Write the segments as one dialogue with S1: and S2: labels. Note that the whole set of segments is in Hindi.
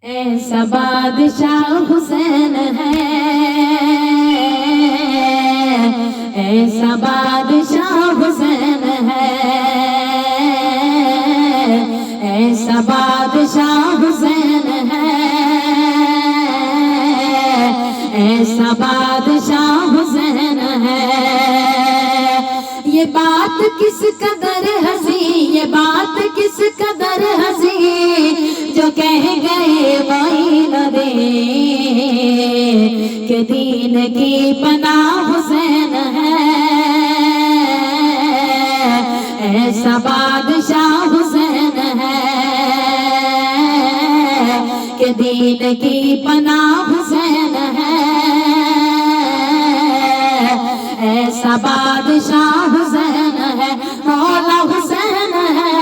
S1: ऐसा बादशाह हुसैन है, ऐसा बादशाह हुसैन है, ऐसा बादशाह हुसैन है, ऐसा बादशाह हुसैन है। ये बात किस कदर हंसी, ये बात किस कदर हंसी, जो कह गए वही न दे कि दीन की पनाह हुसैन है। ऐसा बादशाह हुसैन है कि दीन की पनाह हुसैन है। ऐसा बादशाह हुसैन है, मौला हुसैन है,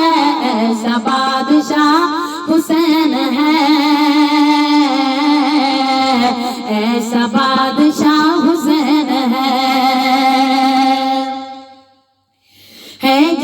S1: ऐसा बादशाह हुसैन है, ऐसा बादशाह हुसैन है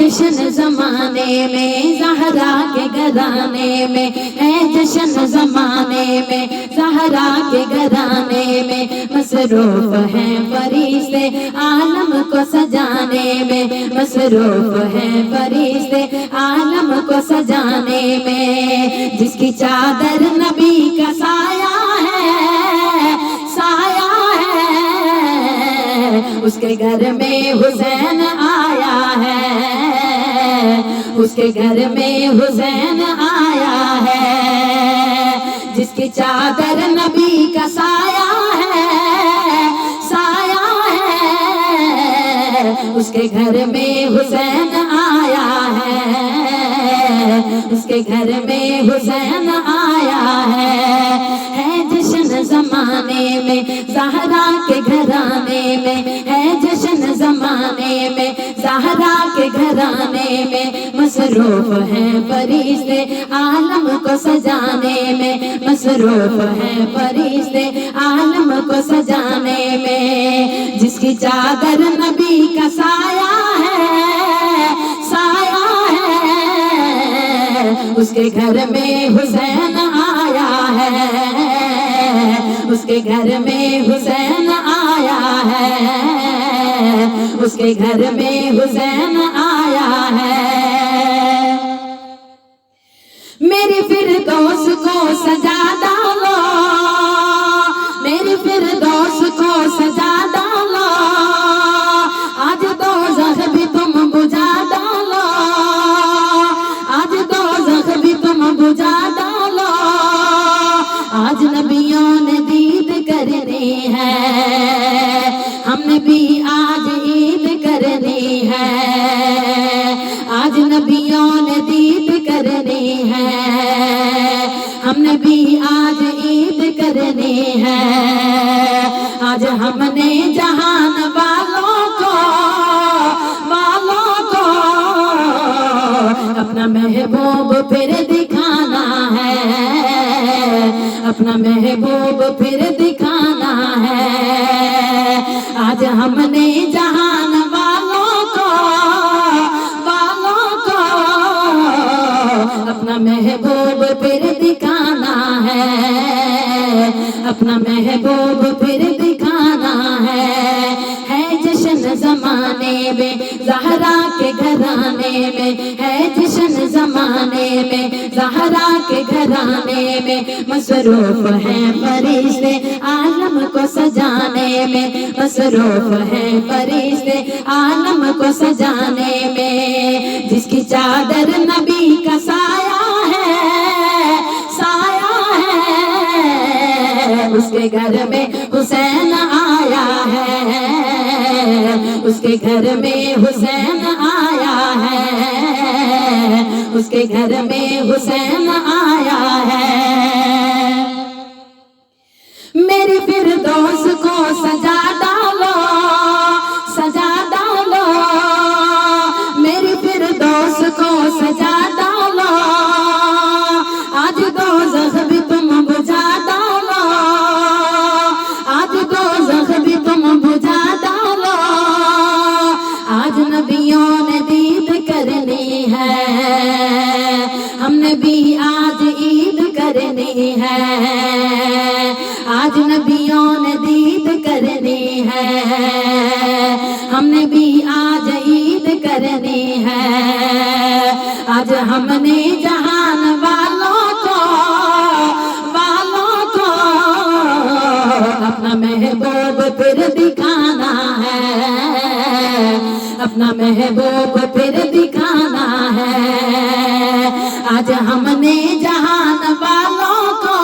S1: जश्न ज़माने में ज़हरा के घराने में, है जश्न ज़माने में ज़हरा के घराने में, मसरूफ है फरिश्ते आलम को सजाने में, मसरूफ है फरिश्ते आलम को सजाने में। जिसकी चादर नबी का साया है, साया है, उसके घर में हुसैन आया है, उसके घर में हुसैन आया है। जिसकी चादर नबी का साया है, साया है, उसके घर में हुसैन आया है, उसके घर में हुसैन आया है जश्न ज़माने में ज़हरा के घराने में, है जश्न ज़माने में ज़हरा के घराने में, मसरूफ है फरिश्ते आलम को सजाने में, मसरूफ है फरिश्ते आलम को सजाने में। जिसकी चादर नबी का साया है, साया है, उसके घर में हुसैन आया है, उसके घर में हुसैन आया है, उसके घर में हुसैन आया है। मेरी फिरदौस को सजा डालो, मेरी फिरदौस को सजा डालो, आज दोज़ख भी तुम बुझा डालो, आज दोज़ख भी तुम बुझा डालो। आज नबियों ने दीद करनी है, हमने भी आज ईद करनी है, आज नबियों ने दीद करनी है, हमने भी आज ईद करनी है। आज हमने जहान वालों को अपना महबूब फिर दिखाना है, अपना महबूब फिर दिखाना है। आज हमने जहान वालों को अपना महबूब फिर दिखाना है, अपना महबूब फिर दिखाना है जश्न ज़माने में ज़हरा के घराने में, है जश्न ज़माने में ज़हरा के घराने में, मसरूफ है फरिश्ते आलम को सजाने में, मसरूफ है फरिश्ते आलम को सजाने में। जिसकी चादर नबी का साया है, साया है, उसके घर में हुसैन आया है, उसके घर में हुसैन आया है, उसके घर में हुसैन आया है। मेरी फिरदौस को सजा डालो, सजा डालो, मेरी फिरदौस को सजा डालो, आज दोज़ख भी तुम बुझा डालो, आज दोज़ख भी तुम बुझा डालो। आज नबियों ने दीद करनी है, हमने भी आज ईद कर करनी है, आज नबियों ने दीद करनी है, हमने भी आज ईद करनी है। आज हमने जहान वालों को अपना महबूब फिर दिखाना है, अपना महबूब फिर दिखाना है। आज हमने जहान वालों को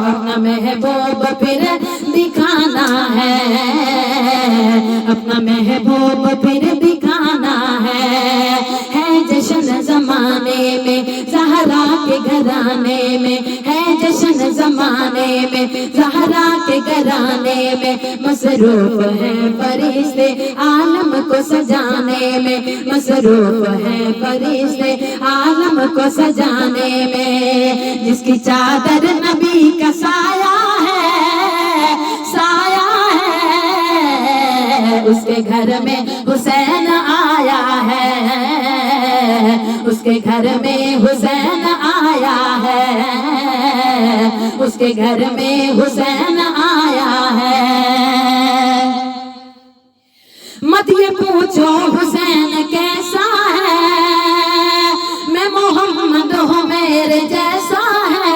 S1: अपना महबूब फिर दिखाना है, अपना महबूब फिर दिखाना है जश्न ज़माने में ज़हरा के घराने में, है जश्न ज़माने में ज़हरा के घराने में। मसरूफ है फरिश्ते आलम को सजाने में, मसरूफ है फरिश्ते आलम को सजाने में। जिसकी चादर नबी का साया है, उसके घर में हुसैन आया है, उसके घर में हुसैन आया है, उसके घर में हुसैन आया है। मत ये पूछो हुसैन कैसा है, मैं मोहम्मद हूँ मेरे जैसा है।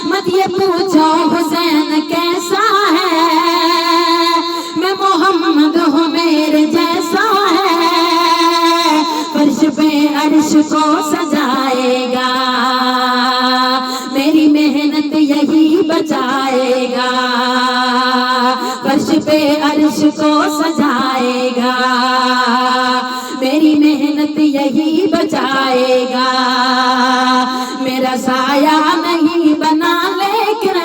S1: मत ये पूछो हुसैन कैसा है, मैं मोहम्मद हूँ मेरे जैसा है। फर्श पे अर्श को सजाएगा, मेरी मेहनत यही बचाएगा। फर्श पे अर्श को सजाएगा, मेरी मेहनत यही बचाएगा। मेरा साया नहीं बना लेकिन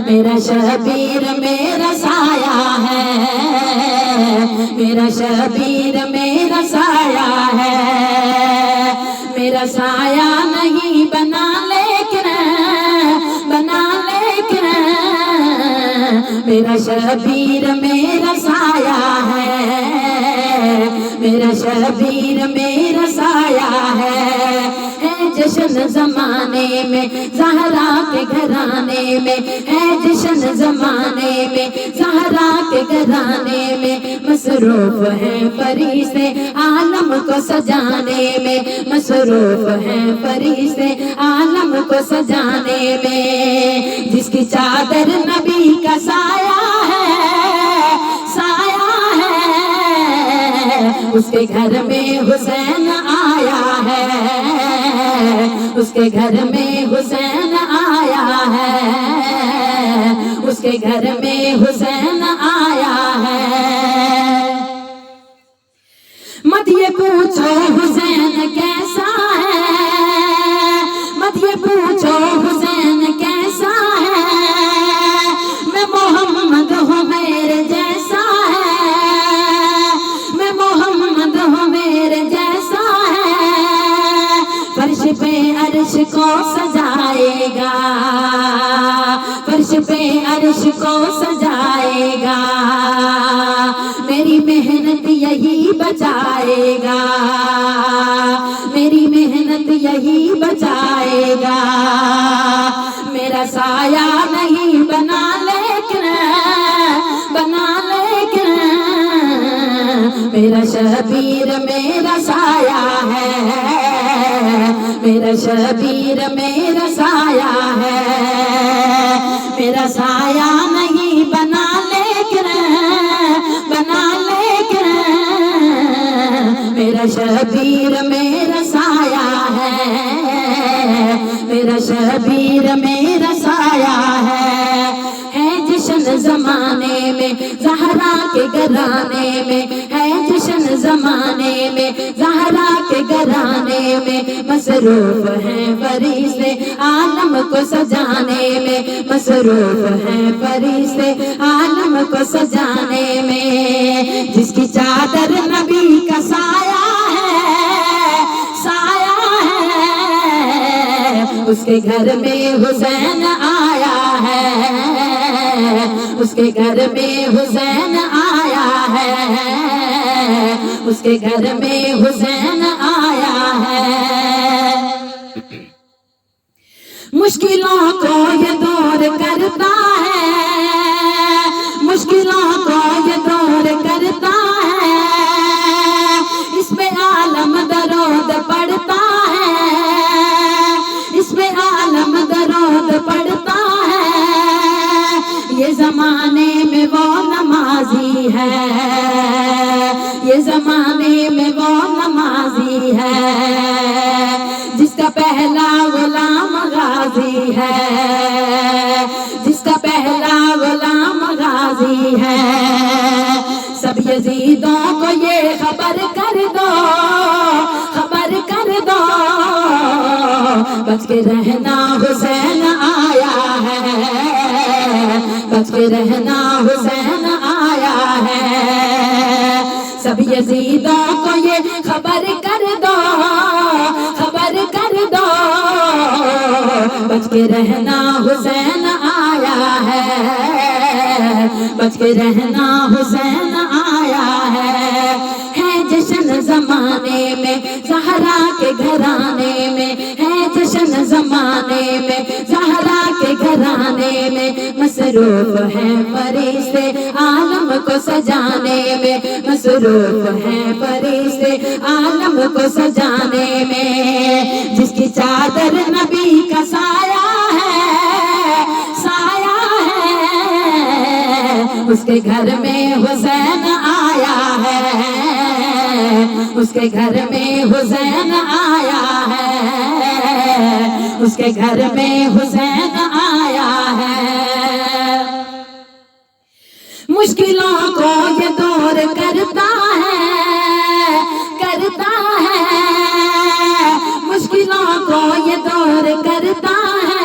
S1: मेरा शबीर मेरा साया है, मेरा शबीर मेरा साया है। मेरा साया नहीं बना लेकिन मेरा शबीर मेरा साया है, मेरा शबीर मेरा साया है जश्न ज़माने में ज़हरा के घराने में, है जश्न ज़माने में ज़हरा के घराने में। मसरूफ है फरिश्ते आलम को सजाने में, मसरूफ है फरिश्ते आलम को सजाने में। जिसकी चादर नबी का साया है, उसके घर में हुसैन आया है, उसके घर में हुसैन आया है, उसके घर में हुसैन आया है। मत ये पूछो हुसैन कैसा है, मत ये पूछो हुसैन कैसा है। मैं मोहम्मद हूँ मेरे जैसा है, मैं मोहम्मद हूँ मेरे जैसा है। फर्श पे अर्श को सजाएगा, फर्श पे अर्श को सजाएगा। मेरी मेहनत यही बचाएगा, मेरी मेहनत यही बचाएगा। मेरा साया नहीं बना लेकिन मेरा शबीर मेरा साया है, मेरा शबीर मेरा साया है। मेरा साया नहीं बना लेकिन मेरा शबीर मेरा साया है, मेरा शबीर मेरा साया है जश्न ज़माने में ज़हरा के घराने में, है जश्न ज़माने में ज़हरा के घराने में। मसरूफ है फरिश्ते आलम को सजाने में, मसरूफ है फरिश्ते आलम को सजाने में। जिसकी चादर नबी का साया है, उसके घर में हुसैन आया है, उसके घर में हुसैन आया है, उसके घर में हुसैन आया है। मुश्किलों को ये दूर करता है, मुश्किलों को ये दूर करता है, इसमें आलम दरूद पढ़ता है, इसमें आलम दरूद पढ़ता है। ये जमाने में वो नमाजी है, ये जमाने में वो नमाजी है, जिसका पहला गुलाम गाजी है, जिसका पहला गुलाम गाजी है। सब यजीदों को ये खबर कर दो, खबर कर दो, बच के रहना हुसैन आया है, बच के रहना हुसैन आया है। सब यजीदों को ये खबर कर दो, खबर कर दो, बच के रहना हुसैन आया है, बच के रहना हुसैन आया है। जश्न जमाने में ज़हरा के घराने में, है जश्न जमाने में ज़हरा के घराने में, मसरूफ है फरिश्ते आलम को सजाने में, मसरूफ है फरिश्ते आलम को सजाने में। जिसकी चादर नबी का साया है, साया है, उसके घर में हुसैन आया है, उसके घर में हुसैन आया है, उसके घर में हुसैन आया है। मुश्किलों को ये दूर करता है, करता है, मुश्किलों को ये दूर करता है,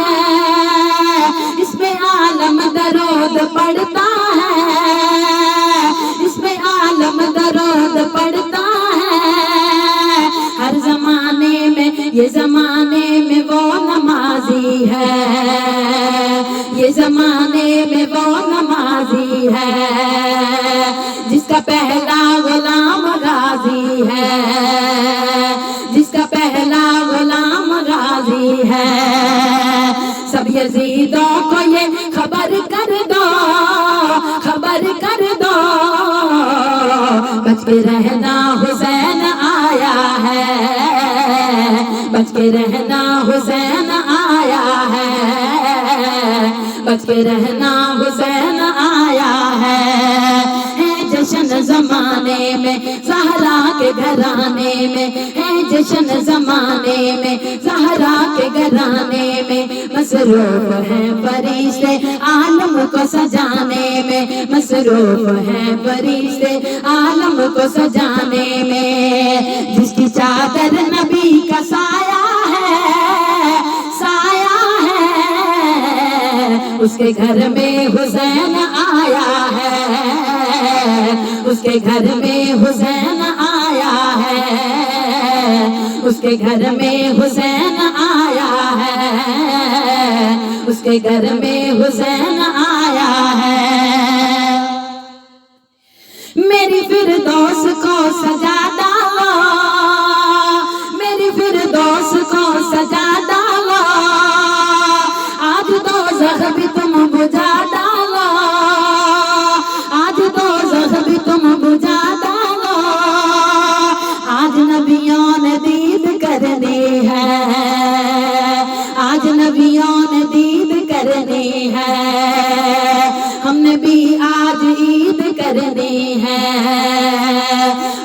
S1: इसमें आलम दरूद पढ़ता है, इसमें आलम दरूद पढ़ता है। हर जमाने में ये जमाने में वो नमाजी है, ये जमाने में वो नमाजी है, जिसका पहला गुलाम गाजी है, जिसका पहला गुलाम गाजी है। सब यजीदों को ये खबर कर दो, खबर कर दो, बच के रहना हुसैन आया है, बच के रहना हुसैन आया है, बच के रहना हुसैन आया है। जश्न जमाने में ज़हरा के घराने में, है जश्न जमाने में ज़हरा के घराने में, मसरूफ है फरिश्ते आलम को सजाने में, मसरूफ है फरिश्ते आलम को सजाने में। जिसकी चादर नबी का साया है, साया है, उसके घर में हुसैन आया है, उसके घर में हुसैन आया है, उसके घर में हुसैन आया है, उसके घर में हुसैन आया है। मेरी फिरदौस को सजा डालो, मेरी फिरदौस को सजा डालो, आज दोज़ख भी तुम बुझा डालो, आज दोज़ख भी तुम बुझा डालो। आज नबियों ने दीद करनी है, आज नबियों ने दीद करनी है, हमने भी आज ईद करनी है,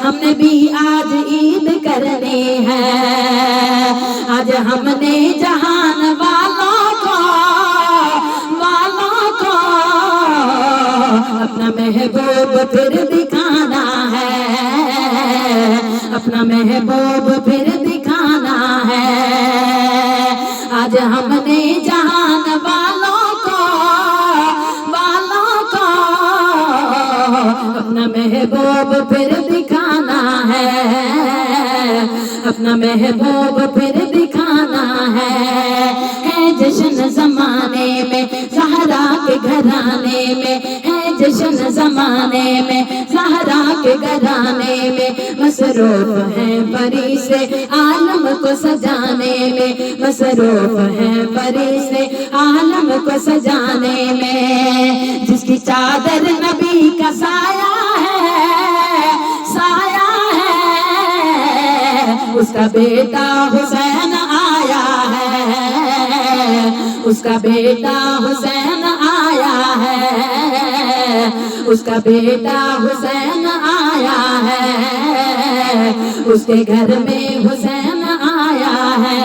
S1: हमने भी आज ईद करनी है। आज हमने जहान वालों को, वालों को अपना महबूब फिर दिखाना है, अपना महबूब फिर दिखाना है। आज हमने जहान वालों को, वालों को अपना महबूब फिर दिखाना है, अपना महबूब फिर दिखाना है। जश्न जमाने में ज़हरा के घराने में, है जश्न जमाने में ज़हरा के घराने में, मसरूफ है फरिश्ते आलम को सजाने में, मसरूफ है फरिश्ते आलम को सजाने में। जिसकी चादर नबी का साया है, साया है, उसका बेटा हुसैन आया है, उसका बेटा हुसैन आया है, उसका बेटा हुसैन आया है, उसके घर में हुसैन आया है।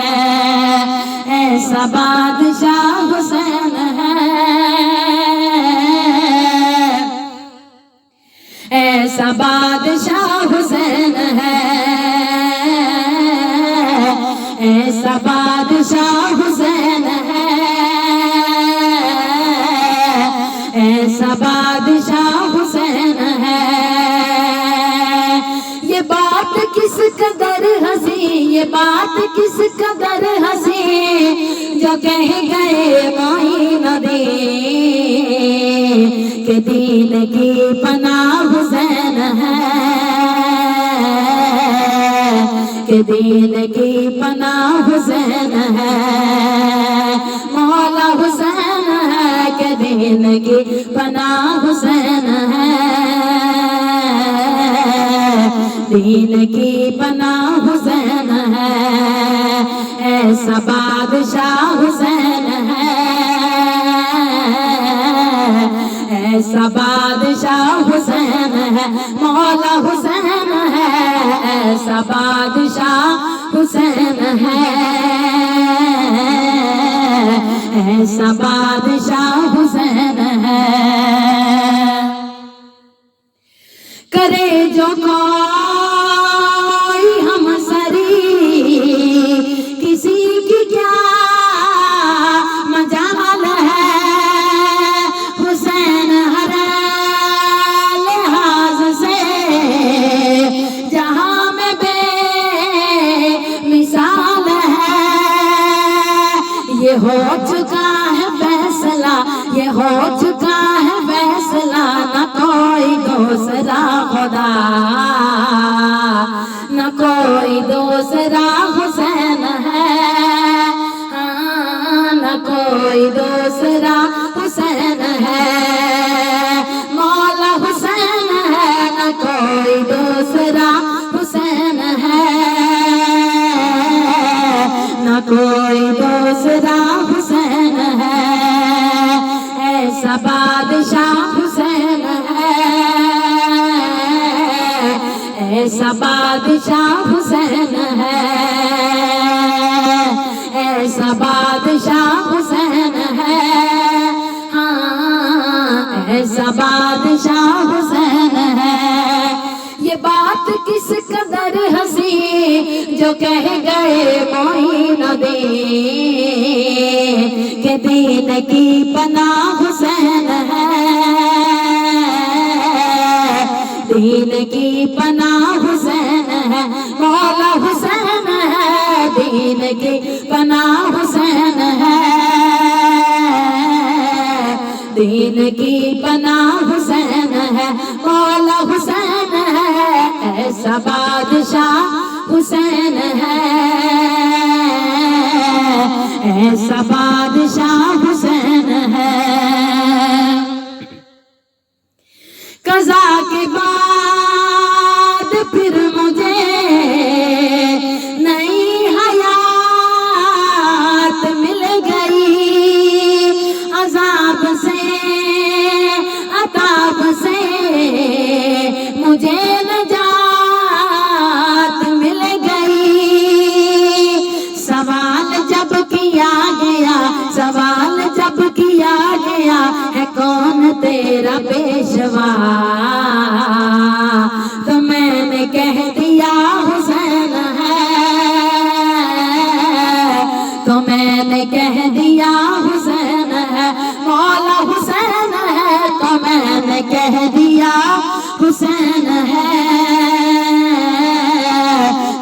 S1: ऐसा बादशाह हुसैन है, ऐसा बादशाह हुसैन है, ऐसा बादशाह हुसैन है, ऐसा बादशाह हुसैन है। ये बात किस कदर हंसी, ये बात किस कदर हंसी, जो कह गए मोइनुद्दीन के दीन की पनाह हुसैन है, के दीन की पनाह हुसैन है, मौला हुसैन है, के दीन की पनाह हुसैन है, दीन की पनाह हुसैन है। ऐसा बादशाह हुसैन है, ऐसा बादशाह हुसैन है, मौला हुसैन है, ऐसा बादशाह हुसैन है, ऐसा बादशाह हुसैन है। करे जो कोई हम सरी, किसी की क्या मजाल है, हुसैन हर लिहाज से जहां में बेमिसाल है। ये हो चुका है फैसला, ये हो चुका है फैसला, न कोई दूसरा खुदा, न कोई दूसरा हुसैन है, न कोई दूसरा हुसैन है, मौला हुसैन है, न कोई दूसरा हुसैन है, न कोई दूसरा हुसैन है। ऐसा बादशाह हुसैन है, ऐसा बादशाह हुसैन है, ऐसा बादशाह हुसैन है, हाँ ऐसा बादशाह हुसैन है। ये बात किस कदर हंसी, जो कह गए मोइनुद्दीन के दीन की पनाह हुसैन है, दीन की पनाह हुसैन है, मौला हुसैन है, दीन की पनाह हुसैन है, दीन की पनाह हुसैन है, मौला हुसैन है, ऐसा बादशाह हुसैन है, ऐसा बादशाह हुसैन है। कज़ा के बाद फिर मुझे नई हयात मिल गई, अज़ाब से अताब से मुझे नजात मिल गई। सवाल जब किया गया, सवाल जब किया गया है कौन तेरा पेशवा, तो मैंने कह दिया हुसैन है, तो मैंने कह दिया हुसैन है, मौला हुसैन है, तो मैंने कह दिया हुसैन है,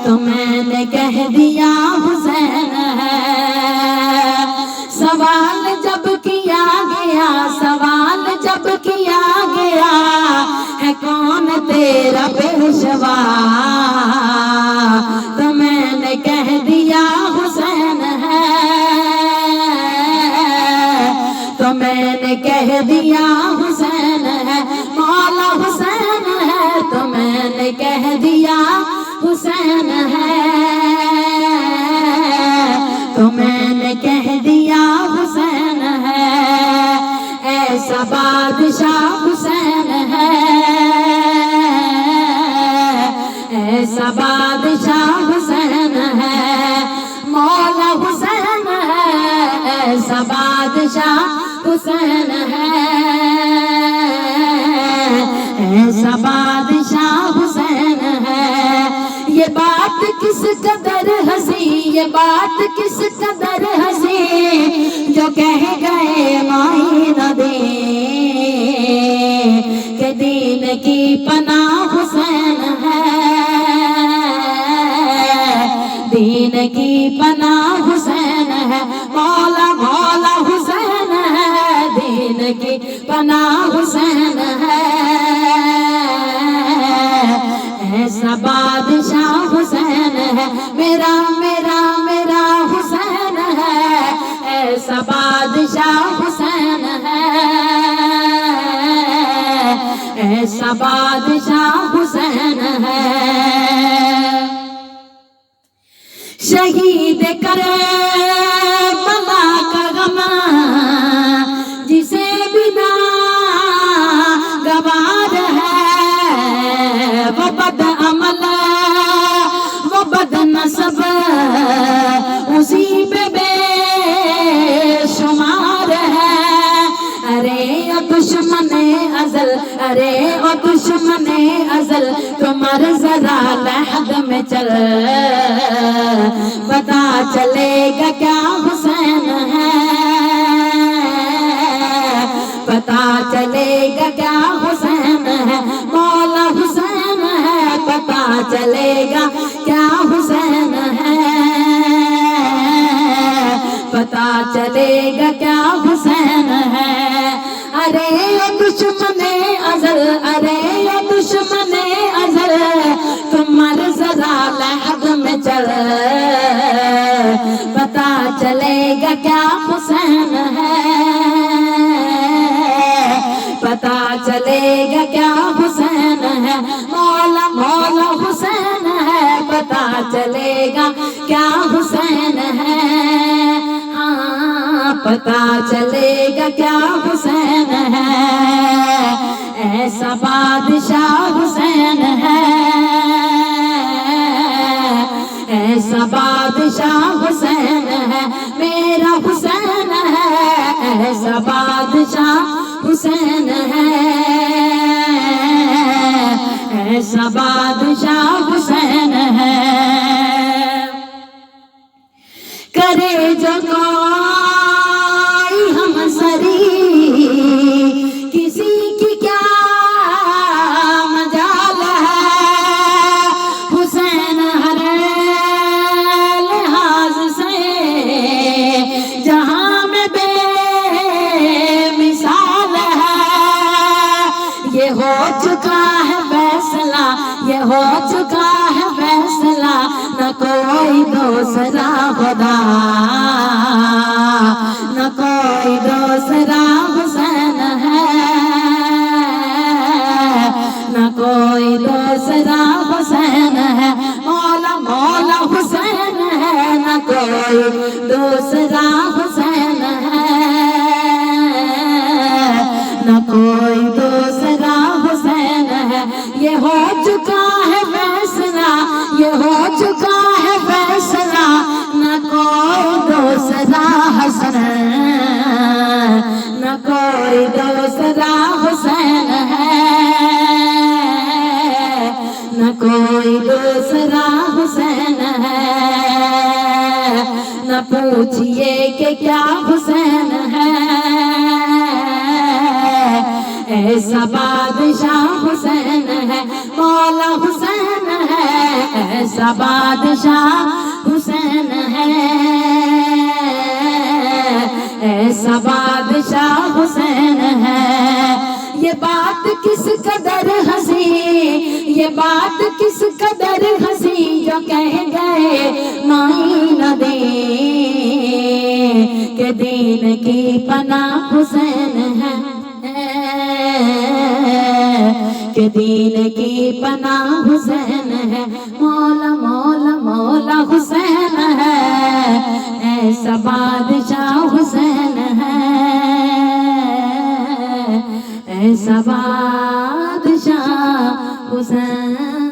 S1: तो मैंने कह दिया हुसैन है। सवाल जब किया गया, सवाल जब किया गया है कौन तेरा पेशवा, दिया हुसैन है, तो मैंने कह दिया हुसैन है। ऐसा बादशाह हुसैन है, ऐसा बादशाह हुसैन है, मौला हुसैन है, ऐसा बादशाह हुसैन है, ऐसा बादशाह हुसैन है। ये बात किस कदर हंसी, ये बात किस कदर हंसी, जो कह गए माई न दे के दीन की पनाह हुसैन है, दीन की पनाह हुसैन है, मौला मौला हुसैन है, दीन की पनाह हुसैन है। ऐसा बादशाह हुसैन है, मेरा मेरा मेरा हुसैन है, ऐसा बादशाह हुसैन है, ऐसा बादशाह हुसैन है। शहीद करे बला का गमा, जिसे बिना गवार है, वो बद अमल वो बद नसब उसी पे बेशुमार है। अरे ओ दुश्मने अज़ल, अरे ओ दुश्मने अज़ल, तुम्हार जरा लहद में चल, पता चलेगा क्या हुसैन है, पता चलेगा क्या हुसैन है, मौला हुसैन है, पता चलेगा क्या हुसैन है, पता चलेगा क्या हुसैन है। अरे ओ दुश्मने अज़ल, अरे ओ दुश्मने अज़ल, तुम्हार जरा लहद में चल, पता चलेगा क्या हुसैन है, पता चलेगा क्या हुसैन है, मौला मौला हुसैन है, पता चलेगा क्या हुसैन है। हाँ, पता चलेगा क्या हुसैन है, ऐसा बादशाह हुसैन है, ऐसा बादशाह हुसैन है, मेरा हुसैन है, ऐसा बादशाह हुसैन है, ऐसा बादशाह हुसैन है। करे जो कोई हम सरी, किसी की क्या मजाल है, हुसैन हर लिहाज से जहां में बेमिसाल है। ये हो चुका है फैसला, ये हो चुका है फैसला, न कोई दूसरा खुदा, न कोई दूसरा हुसैन है, न कोई दूसरा हुसैन है, मौला मौला हुसैन है, न कोई दूसरा हुसैन है, न कोई दूसरा हुसैन है। ये हो चुका है फैसला, ये हो चुका है फैसला, न कोई दूसरा हसन, न कोई दूसरा हुसैन है, न कोई दूसरा हुसैन है। न पूछिए कि क्या हुसैन है, ऐसा बादशाह हुसैन है, मौला हुसैन है, ऐसा बादशाह हुसैन है, ऐसा बादशाह हुसैन है। ये बात किस कदर हंसी, ये बात किस कदर हंसी, जो कह गए माई न दे के दीन की पनाह हुसैन है, के दीन की पनाह हुसैन है, मौला मौला मौला हुसैन है, ऐसा बादशाह हुसैन है, ऐसा बादशाह हुसैन।